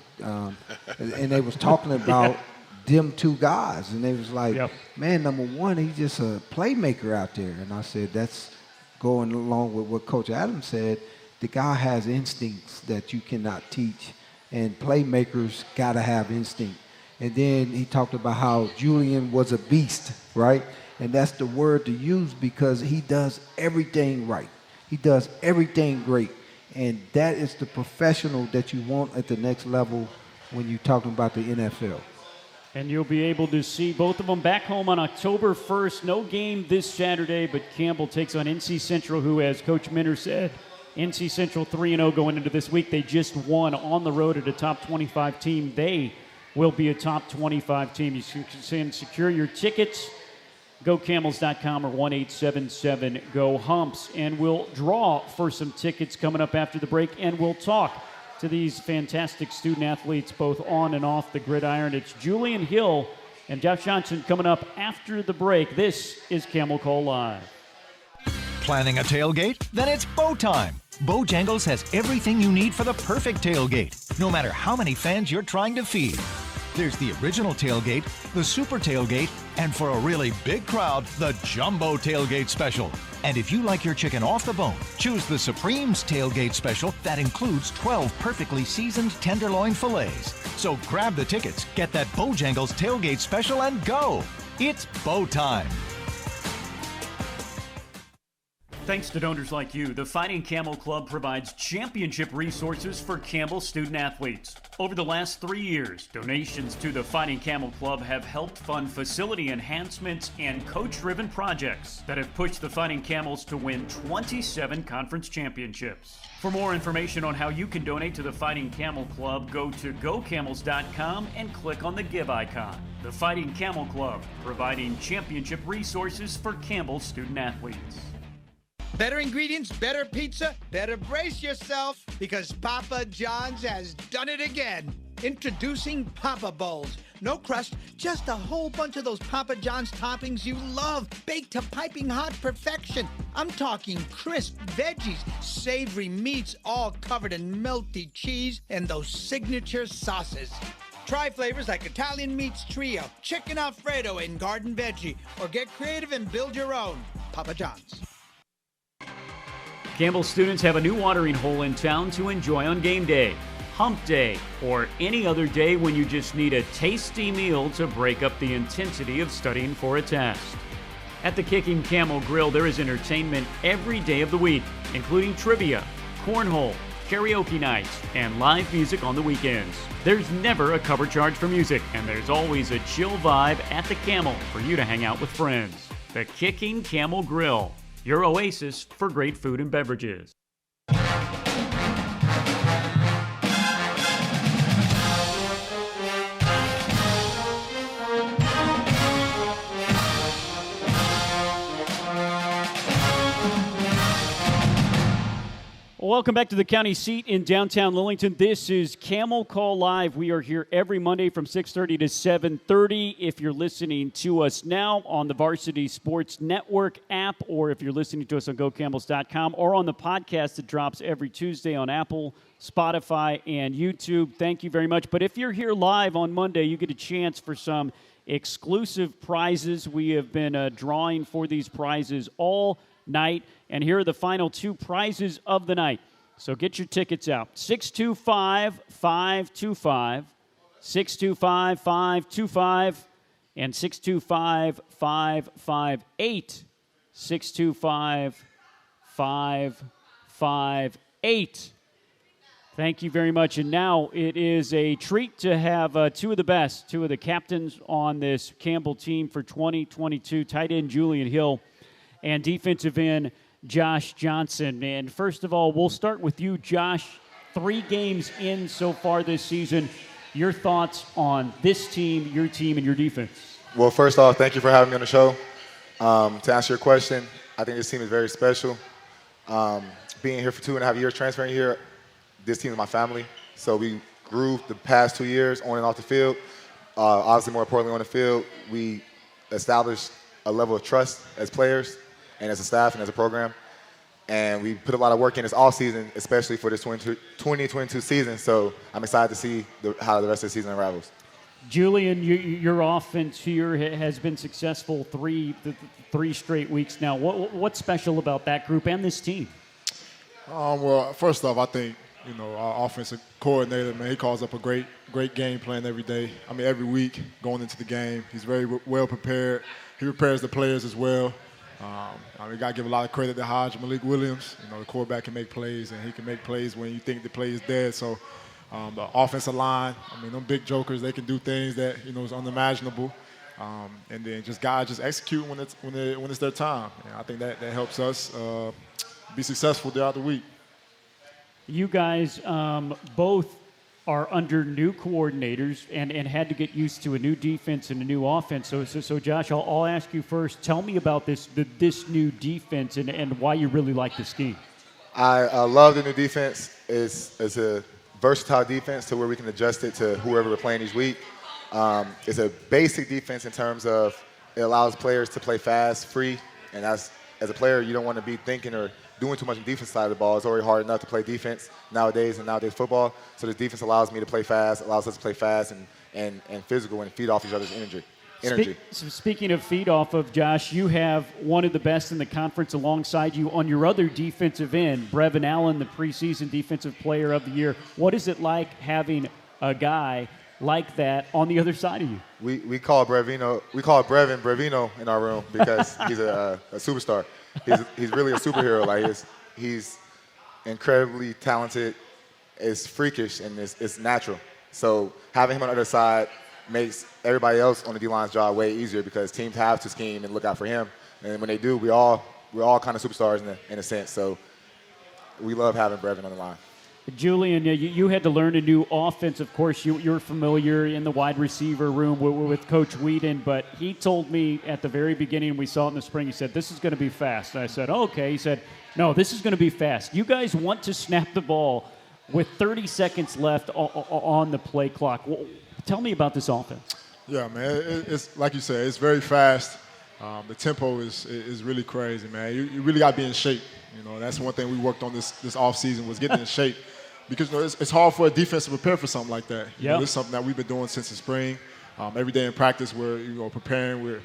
And they was talking about them 2 guys, and they was like, man, number 1, he's just a playmaker out there. And I said, that's going along with what Coach Adams said. The guy has instincts that you cannot teach, and playmakers got to have instinct. And then he talked about how Julian was a beast, right? And that's the word to use because he does everything right. He does everything great. And that is the professional that you want at the next level when you're talking about the NFL. And you'll be able to see both of them back home on October 1st. No game this Saturday, but Campbell takes on NC Central, who, as Coach Minter said, NC Central 3-0 going into this week. They just won on the road at a top 25 team. They will be a top 25 team. You can secure your tickets. GoCamels.com or 1-877-GO-HUMPS. And we'll draw for some tickets coming up after the break, and we'll talk to these fantastic student athletes both on and off the gridiron. It's Julian Hill and Josh Johnson coming up after the break. This is Camel Call Live. Planning a tailgate? Then it's bow time. Bojangles has everything you need for the perfect tailgate, no matter how many fans you're trying to feed. There's the original tailgate, the super tailgate, and for a really big crowd, the jumbo tailgate special. And if you like your chicken off the bone, choose the Supreme's tailgate special that includes 12 perfectly seasoned tenderloin fillets. So grab the tickets, get that Bojangles tailgate special, and go. It's bow time. Thanks to donors like you, the Fighting Camel Club provides championship resources for Campbell student athletes. Over the last 3 years, donations to the Fighting Camel Club have helped fund facility enhancements and coach-driven projects that have pushed the Fighting Camels to win 27 conference championships. For more information on how you can donate to the Fighting Camel Club, go to GoCamels.com and click on the Give icon. The Fighting Camel Club, providing championship resources for Campbell student athletes. Better ingredients, better pizza, better brace yourself because Papa John's has done it again. Introducing Papa Bowls. No crust, just a whole bunch of those Papa John's toppings you love, baked to piping hot perfection. I'm talking crisp veggies, savory meats, all covered in melty cheese, and those signature sauces. Try flavors like Italian Meats Trio, Chicken Alfredo, and Garden Veggie, or get creative and build your own. Papa John's. Campbell students have a new watering hole in town to enjoy on game day, hump day, or any other day when you just need a tasty meal to break up the intensity of studying for a test. At the Kicking Camel Grill, there is entertainment every day of the week, including trivia, cornhole, karaoke nights, and live music on the weekends. There's never a cover charge for music, and there's always a chill vibe at the Camel for you to hang out with friends. The Kicking Camel Grill, your oasis for great food and beverages. Welcome back to the county seat in downtown Lillington. This is Camel Call Live. We are here every Monday from 6:30 to 7:30. If you're listening to us now on the Varsity Sports Network app, or if you're listening to us on GoCamels.com, or on the podcast that drops every Tuesday on Apple, Spotify, and YouTube, thank you very much. But if you're here live on Monday, you get a chance for some exclusive prizes. We have been drawing for these prizes all night, and here are the final two prizes of the night. So get your tickets out. 625-525, 625-525, and 625-558. 625-558. Thank you very much. And now it is a treat to have two of the captains on this Campbell team for 2022, tight end Julian Hill and defensive end Josh Johnson. And first of all, we'll start with you, Josh. 3 games in so far this season. Your thoughts on this team, your team, and your defense? Well, first off, thank you for having me on the show. To answer your question, I think this team is very special. Being here for 2.5 years, transferring here, this team is my family. So we grew the past 2 years on and off the field. Obviously, more importantly, on the field, we established a level of trust as players and as a staff and as a program. And we put a lot of work in this offseason, especially for this 2022 season. So I'm excited to see how the rest of the season unravels. Julian, your offense here has been successful three straight weeks now. What's special about that group and this team? Well, first off, I think our offensive coordinator, man, he calls up a great game plan every day. Every week going into the game. He's very well prepared. He prepares the players as well. We got to give a lot of credit to Hodge Malik Williams. The quarterback can make plays, and he can make plays when you think the play is dead. So the offensive line, them big jokers, they can do things that is unimaginable. And then guys execute when it's their time. And I think that helps us be successful throughout the week. You guys both are under new coordinators and had to get used to a new defense and a new offense. So Josh, I'll ask you first. Tell me about this new defense and why you really like the scheme. I love the new defense. It's a versatile defense to where we can adjust it to whoever we're playing each week. It's a basic defense in terms of it allows players to play fast, free, and as a player, you don't want to be thinking or doing too much on the defense side of the ball. It's already hard enough to play defense nowadays football. So this defense allows me to play fast, allows us to play fast and physical and feed off each other's energy. Speaking of feed off of, Josh, you have one of the best in the conference alongside you on your other defensive end, Brevin Allen, the preseason Defensive Player of the Year. What is it like having a guy like that on the other side of you? We call Brevin Brevino in our room because he's a superstar. He's really a superhero. He's incredibly talented. It's freakish and it's natural. So having him on the other side makes everybody else on the D-line's job way easier because teams have to scheme and look out for him. And when they do, we're all kind of superstars in a sense. So we love having Brevin on the line. Julian, you had to learn a new offense. Of course, you're familiar in the wide receiver room with Coach Whedon, but he told me at the very beginning, we saw it in the spring, he said, this is going to be fast. And I said, okay. He said, no, this is going to be fast. You guys want to snap the ball with 30 seconds left on the play clock. Well, tell me about this offense. Yeah, man, it's like you said, it's very fast. The tempo is really crazy, man. You really got to be in shape. That's one thing we worked on this offseason was getting in shape. Because it's hard for a defense to prepare for something like that. It's something that we've been doing since the spring. Every day in practice, we're preparing, we're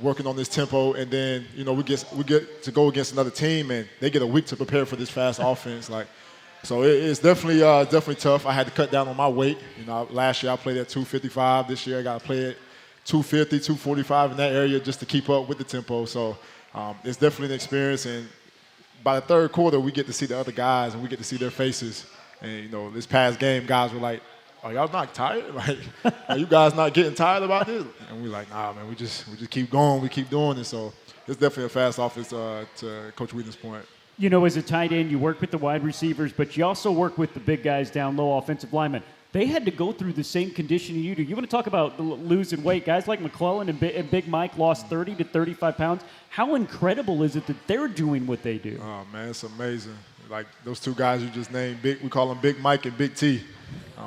working on this tempo, and then we get to go against another team, and they get a week to prepare for this fast offense. So it's definitely tough. I had to cut down on my weight. Last year I played at 255. This year I got to play at 250, 245 in that area just to keep up with the tempo. So it's definitely an experience, and by the third quarter we get to see the other guys and we get to see their faces. And, this past game, guys were like, are y'all not tired? Are you guys not getting tired about this? And we're like, nah, man, we just keep going. We keep doing it. So it's definitely a fast offense to Coach Whedon's point. As a tight end, you work with the wide receivers, but you also work with the big guys down low, offensive linemen. They had to go through the same conditioning you do. You want to talk about losing weight. Guys like McClellan and Big Mike lost 30 to 35 pounds. How incredible is it that they're doing what they do? Oh, man, it's amazing. Like those two guys you just named, we call them Big Mike and Big T.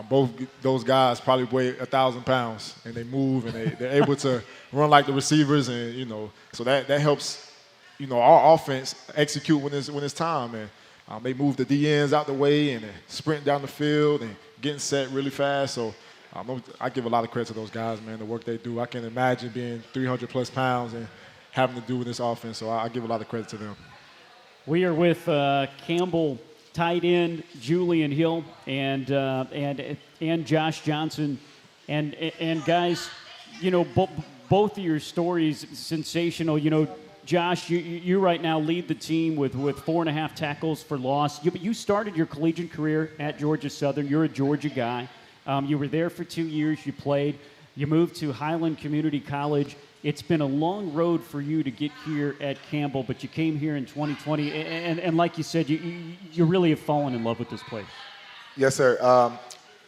Both those guys probably weigh 1,000 pounds, and they move, and they're able to run like the receivers, and so that helps, our offense execute when it's time, and they move the DNs out the way and sprint down the field and getting set really fast. So I give a lot of credit to those guys, man, the work they do. I can imagine being 300+ pounds and having to do with this offense, so I give a lot of credit to them. We are with Campbell tight end Julian Hill and Josh Johnson, and guys, both of your stories sensational. Josh, you right now lead the team with 4.5 tackles for loss. You started your collegiate career at Georgia Southern. You're a Georgia guy. You were there for 2 years. You played. You moved to Highland Community College. It's been a long road for you to get here at Campbell, but you came here in 2020, and like you said, you really have fallen in love with this place. Yes, sir.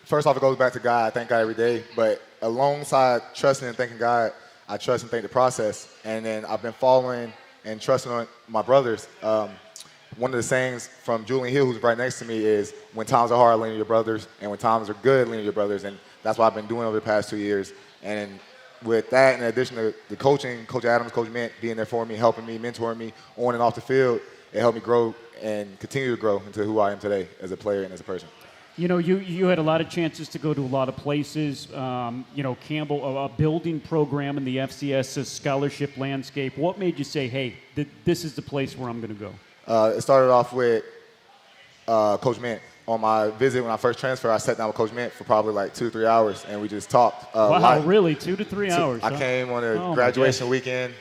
First off, it goes back to God. I thank God every day. But alongside trusting and thanking God, I trust and thank the process. And then I've been following and trusting on my brothers. One of the sayings from Julian Hill, who's right next to me, is when times are hard, lean on your brothers, and when times are good, lean on your brothers. And that's what I've been doing over the past 2 years. And with that, in addition to the coaching, Coach Adams, Coach Mint being there for me, helping me, mentoring me on and off the field, it helped me grow and continue to grow into who I am today as a player and as a person. You know, you had a lot of chances to go to a lot of places. Campbell, a building program in the FCS scholarship landscape. What made you say, hey, this is the place where I'm going to go? It started off with Coach Mint. On my visit when I first transferred, I sat down with Coach Mint for probably like 2 to 3 hours, and we just talked. Wow, really? 2 to 3 hours? I came on a graduation weekend.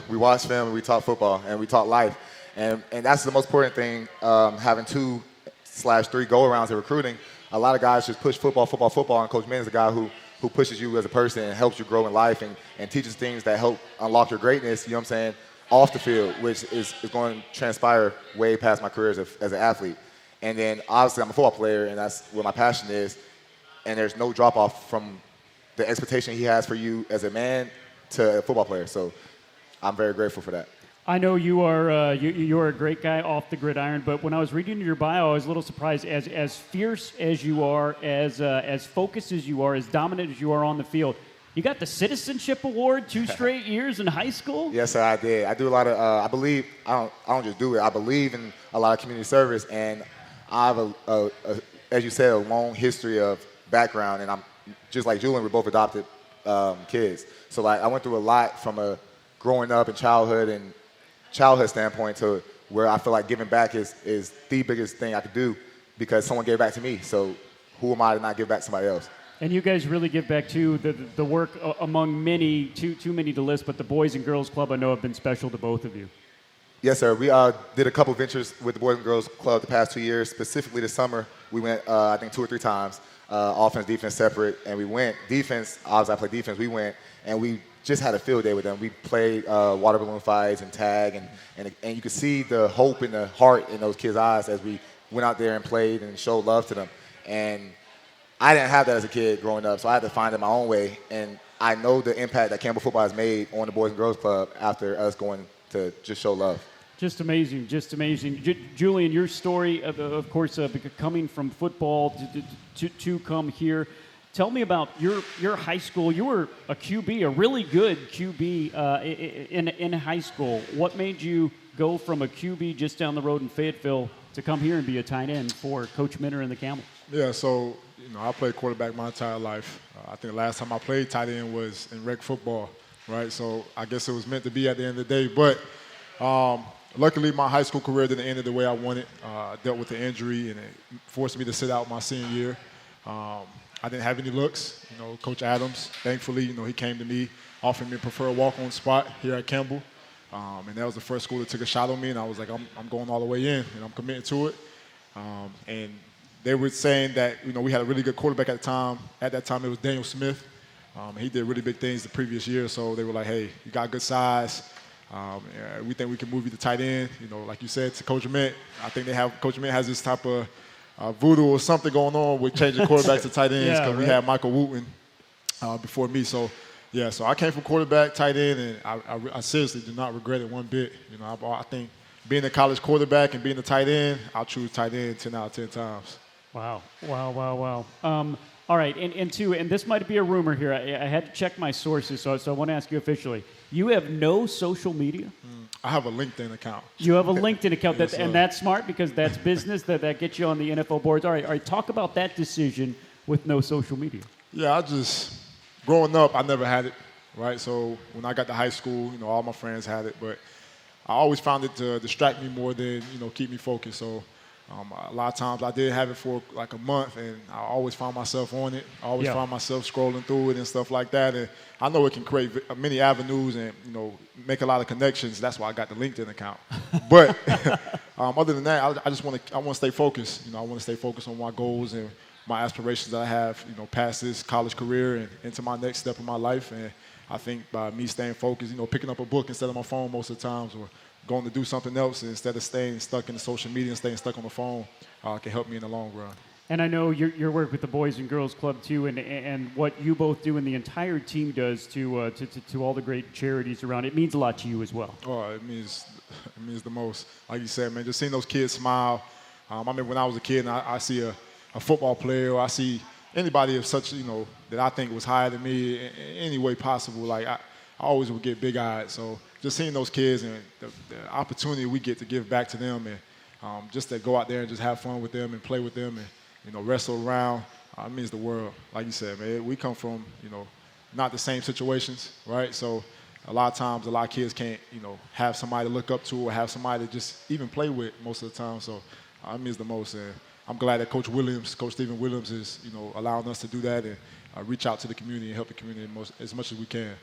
We watched film, and we talked football, and we talked life. And that's the most important thing, having 2/3 go-arounds in recruiting. A lot of guys just push football, and Coach Mint is the guy who pushes you as a person and helps you grow in life and teaches things that help unlock your greatness, you know what I'm saying, off the field, which is going to transpire way past my career as an athlete. And then, obviously, I'm a football player, and that's where my passion is. And there's no drop-off from the expectation he has for you as a man to a football player. So I'm very grateful for that. I know you are you're a great guy off the gridiron, but when I was reading your bio, I was a little surprised. As fierce as you are, as focused as you are, as dominant as you are on the field, you got the Citizenship Award 2 straight years in high school? Yes, sir, I did. I do a lot of, I don't just do it. I believe in a lot of community service, and I have, as you said, a long history of background, and I'm just like Julian, we're both adopted kids. So, like, I went through a lot from a growing up in childhood standpoint to where I feel like giving back is the biggest thing I could do because someone gave back to me. So who am I to not give back to somebody else? And you guys really give back, too. The work among many, too many to list, but the Boys and Girls Club I know have been special to both of you. Yes, sir. We did a couple ventures with the Boys and Girls Club the past 2 years. Specifically this summer, we went, I think, 2 or 3 times, offense, defense separate. And we went defense. Obviously, I play defense. We went, and we just had a field day with them. We played water balloon fights and tag, and you could see the hope and the heart in those kids' eyes as we went out there and played and showed love to them. And I didn't have that as a kid growing up, so I had to find it my own way. And I know the impact that Campbell football has made on the Boys and Girls Club after us going to just show love. Just amazing, just amazing. Julian, your story, of course, coming from football to come here. Tell me about your high school. You were a QB, a really good QB in high school. What made you go from a QB just down the road in Fayetteville to come here and be a tight end for Coach Minter and the Camels? Yeah, so I played quarterback my entire life. I think the last time I played tight end was in rec football, right? So I guess it was meant to be at the end of the day. But luckily, my high school career didn't end the way I wanted. I dealt with the injury, and it forced me to sit out my senior year. I didn't have any looks. Coach Adams, thankfully, he came to me, offered me a preferred walk-on spot here at Campbell. And that was the first school that took a shot on me, and I was like, I'm going all the way in, and I'm committed to it. And they were saying that, we had a really good quarterback at the time. At that time, it was Daniel Smith. He did really big things the previous year, so they were like, hey, you got good size. We think we can move you to tight end. Like you said, to Coach Mint, I think Coach Mint has this type of voodoo or something going on with changing quarterbacks to tight ends because we had Michael Wooten before me. So I came from quarterback, tight end, and I seriously do not regret it one bit. I think being a college quarterback and being a tight end, I'll choose tight end 10 out of 10 times. Wow. All right, and this might be a rumor here. I had to check my sources, so I want to ask you officially. You have no social media? I have a LinkedIn account. You have a LinkedIn account, Yes, and that's smart because that's business that gets you on the NFL boards. All right, talk about that decision with no social media. Yeah, growing up, I never had it, right? So when I got to high school, all my friends had it, but I always found it to distract me more than, keep me focused. So A lot of times I did have it for like a month, and I always found myself on it. I always found myself scrolling through it and stuff like that. And I know it can create many avenues and, make a lot of connections. That's why I got the LinkedIn account. But other than that, I want to stay focused. I want to stay focused on my goals and my aspirations that I have, past this college career and into my next step in my life. And I think by me staying focused, picking up a book instead of my phone most of the times, or going to do something else instead of staying stuck in the social media and staying stuck on the phone can help me in the long run. And I know your work with the Boys and Girls Club too, and what you both do and the entire team does to all the great charities around. It means a lot to you as well. Oh, it means the most. Like you said, man, just seeing those kids smile. I remember when I was a kid and I see a football player, or I see anybody of such, that I think was higher than me in any way possible. Like I always would get big-eyed. So just seeing those kids and the opportunity we get to give back to them, and just to go out there and just have fun with them and play with them and wrestle around, it means the world. Like you said, man, we come from not the same situations, right? So a lot of times a lot of kids can't have somebody to look up to or have somebody to just even play with most of the time. So it means the most. And I'm glad that Coach Stephen Williams is allowing us to do that and reach out to the community and help the community as much as we can.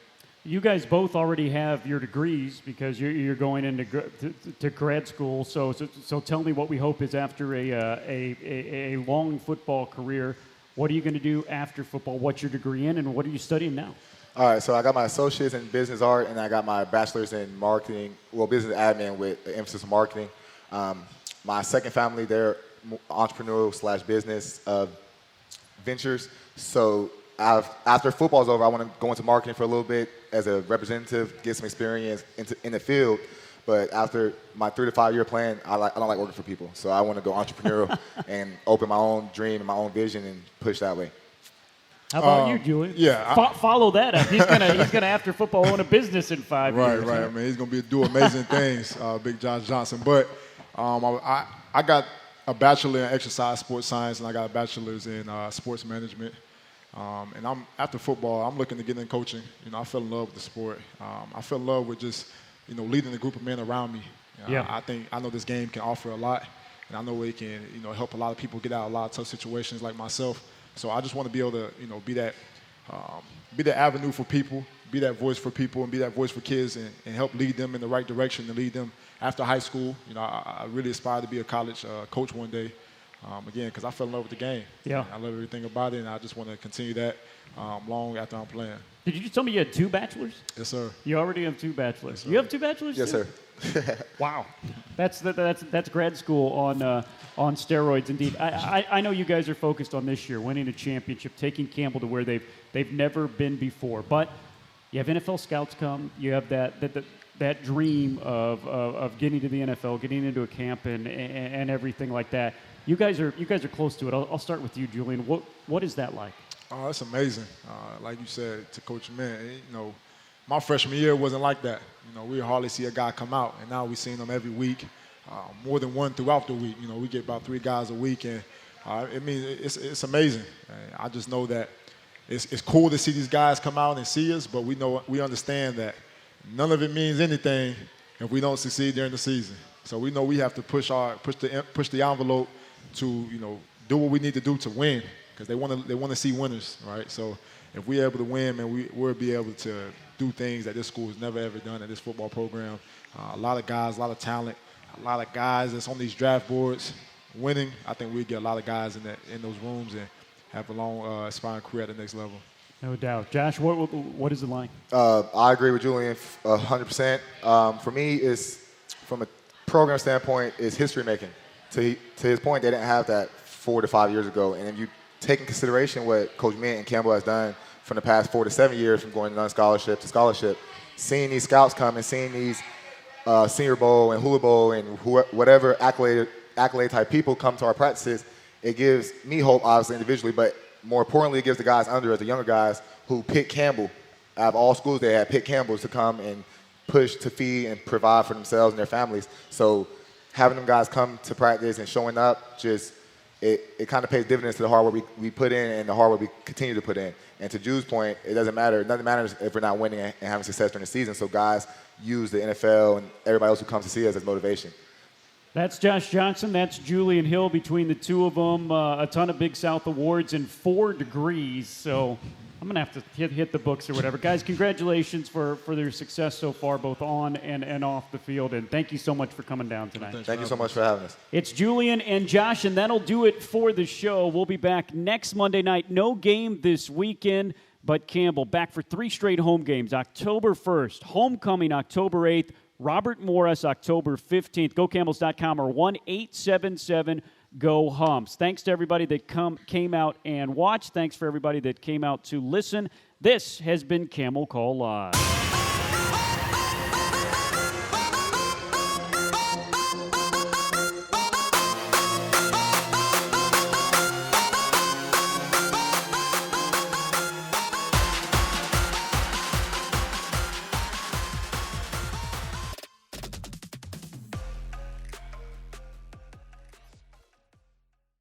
You guys both already have your degrees because you're going into to grad school. So tell me what we hope is after a long football career. What are you going to do after football? What's your degree in, and what are you studying now? All right, so I got my associates in business art, and I got my bachelor's in marketing, business admin with an emphasis on marketing. My second family, they're entrepreneurial/business ventures. So after football's over, I want to go into marketing for a little bit as a representative, get some experience in the field. But after my 3 to 5 year plan, I don't like working for people. So I want to go entrepreneurial and open my own dream and my own vision and push that way. How about you, Julian? Yeah, follow that up. He's gonna after football own a business in 5 years. Right. I mean, he's gonna do amazing things, Big Josh Johnson. But I got a bachelor in exercise sports science, and I got a bachelor's in sports management. And after football, I'm looking to get in coaching. I fell in love with the sport. I fell in love with just, leading a group of men around me. I know this game can offer a lot, and I know it can, help a lot of people get out of a lot of tough situations like myself. So I just want to be able to, be that avenue for people, be that voice for people, and be that voice for kids, and help lead them in the right direction, and lead them after high school. I really aspire to be a college coach one day. Again, because I fell in love with the game. Yeah. I love everything about it, and I just want to continue that long after I'm playing. Did you just tell me you had 2 bachelors? Yes, sir. You already have 2 bachelors. Yes, you have 2 bachelors? Yes, too? sir. Wow. That's grad school on steroids, indeed. I know you guys are focused on this year, winning a championship, taking Campbell to where they've never been before. But you have NFL scouts come. You have that dream of getting to the NFL, getting into a camp, and everything like that. You guys are close to it. I'll start with you, Julian. What is that like? Oh, it's amazing. Like you said, to coach men, my freshman year wasn't like that. We hardly see a guy come out, and now we're seeing them every week, more than one throughout the week. We get about 3 guys a week, and it's amazing. I just know that it's cool to see these guys come out and see us, but we understand that none of it means anything if we don't succeed during the season. So we know we have to push the envelope to do what we need to do to win, because they want to see winners, right? So if we're able to win, man, we'll be able to do things that this school has never ever done at this football program. A lot of guys, a lot of talent, a lot of guys that's on these draft boards winning. I think we'll get a lot of guys in those rooms and have a long aspiring career at the next level. No doubt. Josh, what is it like? I agree with Julian 100%. For me, is from a program standpoint, is history making. To his point, they didn't have that 4 to 5 years ago. And if you take in consideration what Coach Mint and Campbell has done from the past 4 to 7 years, from going non-scholarship to scholarship, seeing these scouts come and seeing these Senior Bowl and Hula Bowl and whatever accolade type people come to our practices, it gives me hope, obviously, individually, but more importantly, it gives the guys under us, the younger guys, who pick Campbell. Out of all schools, they had picked Campbell to come and push to feed and provide for themselves and their families. So having them guys come to practice and showing up, it kind of pays dividends to the hard work we put in and the hard work we continue to put in. And to Drew's point, it doesn't matter. Nothing matters if we're not winning and having success during the season. So guys use the NFL and everybody else who comes to see us as motivation. That's Josh Johnson. That's Julian Hill. Between the two of them, a ton of Big South awards and 4 degrees. So I'm going to have to hit the books or whatever. Guys, congratulations for their success so far, both on and off the field. And thank you so much for coming down tonight. Thank you so much for having us. It's Julian and Josh, and that'll do it for the show. We'll be back next Monday night. No game this weekend, but Campbell back for 3 straight home games. October 1st, homecoming October 8th, Robert Morris October 15th. GoCamels.com or 1-877-GO-HUMPS. Thanks to everybody that came out and watched. Thanks for everybody that came out to listen. This has been Camel Call Live.